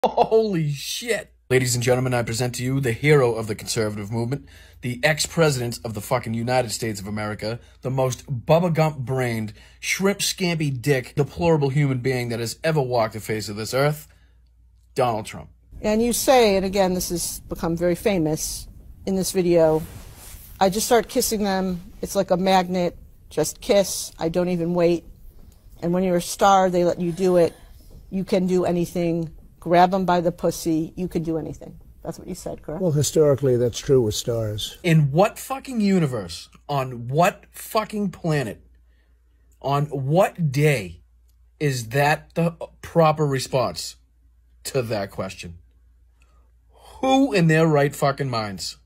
Holy shit. Ladies and gentlemen, I present to you the hero of the conservative movement, the ex-president of the fucking United States of America, the most Bubba Gump-brained, shrimp-scampy dick, deplorable human being that has ever walked the face of this earth, Donald Trump. And you say, and again, this has become very famous in this video, I just start kissing them. It's like a magnet. Just kiss. I don't even wait. And when you're a star, they let you do it. You can do anything. Grab them by the pussy. You can do anything. That's what you said, correct? Well, historically, that's true with stars. In what fucking universe, on what fucking planet, on what day is that the proper response to that question? Who in their right fucking minds?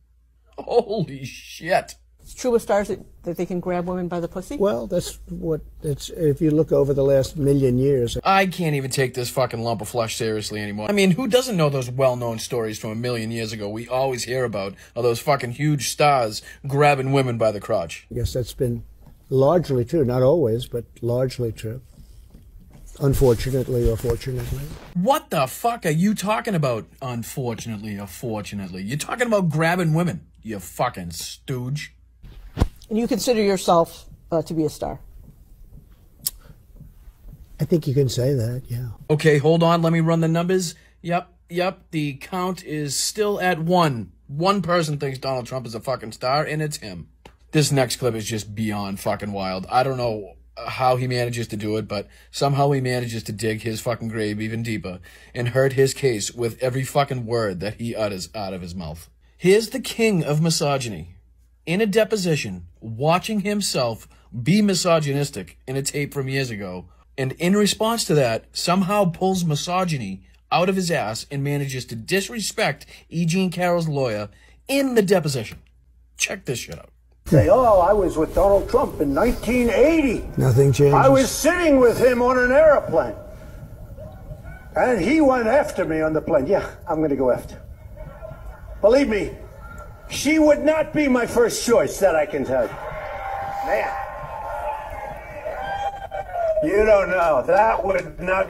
Holy shit. It's true with stars that they can grab women by the pussy? Well, that's what it's, if you look over the last million years. I can't even take this fucking lump of flesh seriously anymore. I mean, who doesn't know those well-known stories from a million years ago we always hear about, of those fucking huge stars grabbing women by the crotch? I guess that's been largely true. Not always, but largely true. Unfortunately or fortunately. What the fuck are you talking about, unfortunately or fortunately? You're talking about grabbing women, you fucking stooge. And you consider yourself to be a star? I think you can say that, yeah. Okay, hold on. Let me run the numbers. Yep. The count is still at 1. One person thinks Donald Trump is a fucking star, and it's him. This next clip is just beyond fucking wild. I don't know how he manages to do it, but somehow he manages to dig his fucking grave even deeper and hurt his case with every fucking word that he utters out of his mouth. Here's the king of misogyny in a deposition, watching himself be misogynistic in a tape from years ago, and in response to that, somehow pulls misogyny out of his ass and manages to disrespect E. Jean Carroll's lawyer in the deposition. Check this shit out. Say, oh, I was with Donald Trump in 1980. Nothing changes. I was sitting with him on an airplane. And he went after me on the plane. Yeah, I'm going to go after. Believe me, she would not be my first choice, that I can tell you. Man. You don't know. That would not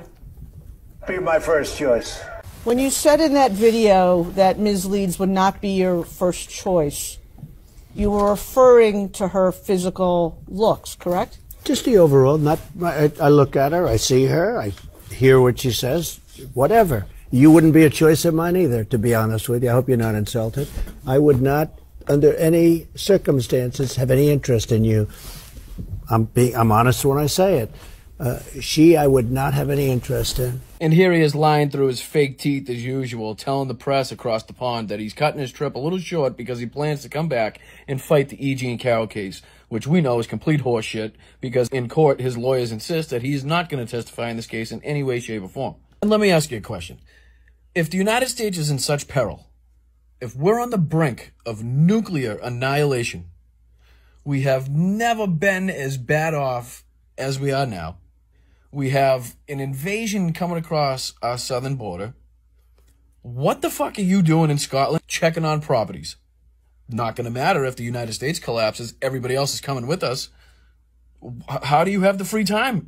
be my first choice. When you said in that video that Ms. Leeds would not be your first choice, you were referring to her physical looks, correct? Just the overall. Not. I look at her, I see her, I hear what she says, whatever. You wouldn't be a choice of mine either, to be honest with you. I hope you're not insulted. I would not, under any circumstances, have any interest in you. I'm honest when I say it. I would not have any interest in. And here he is lying through his fake teeth as usual, telling the press across the pond that he's cutting his trip a little short because he plans to come back and fight the E. Jean Carroll case, which we know is complete horseshit because in court his lawyers insist that he's not going to testify in this case in any way, shape, or form. And let me ask you a question. If the United States is in such peril, if we're on the brink of nuclear annihilation, we have never been as bad off as we are now. We have an invasion coming across our southern border. What the fuck are you doing in Scotland checking on properties? Not going to matter if the United States collapses. Everybody else is coming with us. How do you have the free time?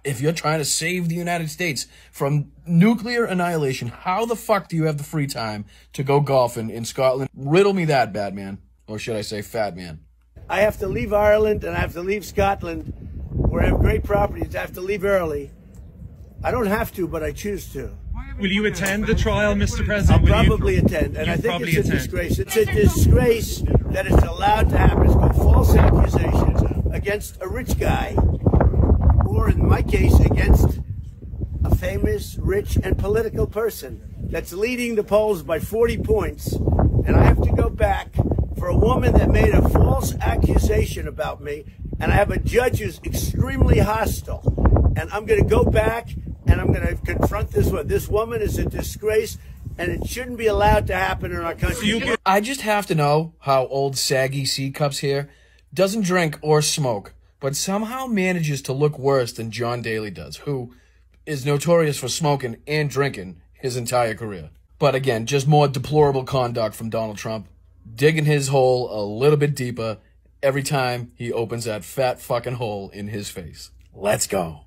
If you're trying to save the United States from nuclear annihilation, how the fuck do you have the free time to go golfing in Scotland? Riddle me that, Batman. Or should I say Fat Man? I have to leave Ireland and I have to leave Scotland, where I have great properties. I have to leave early. I don't have to, but I choose to. Will you attend the trial, Mr. President? I'll probably attend, and I think it's a disgrace. It's a disgrace that it's allowed to happen. It's called false accusations against a rich guy, or in my case, against a famous, rich, and political person that's leading the polls by 40 points, and I have to go back for a woman that made a false accusation about me, and I have a judge who's extremely hostile, and I'm going to go back and I'm going to confront this woman. This woman is a disgrace, and it shouldn't be allowed to happen in our country. I just have to know how old saggy C-Cups here doesn't drink or smoke, but somehow manages to look worse than John Daly does, who is notorious for smoking and drinking his entire career. But again, just more deplorable conduct from Donald Trump, digging his hole a little bit deeper every time he opens that fat fucking hole in his face. Let's go.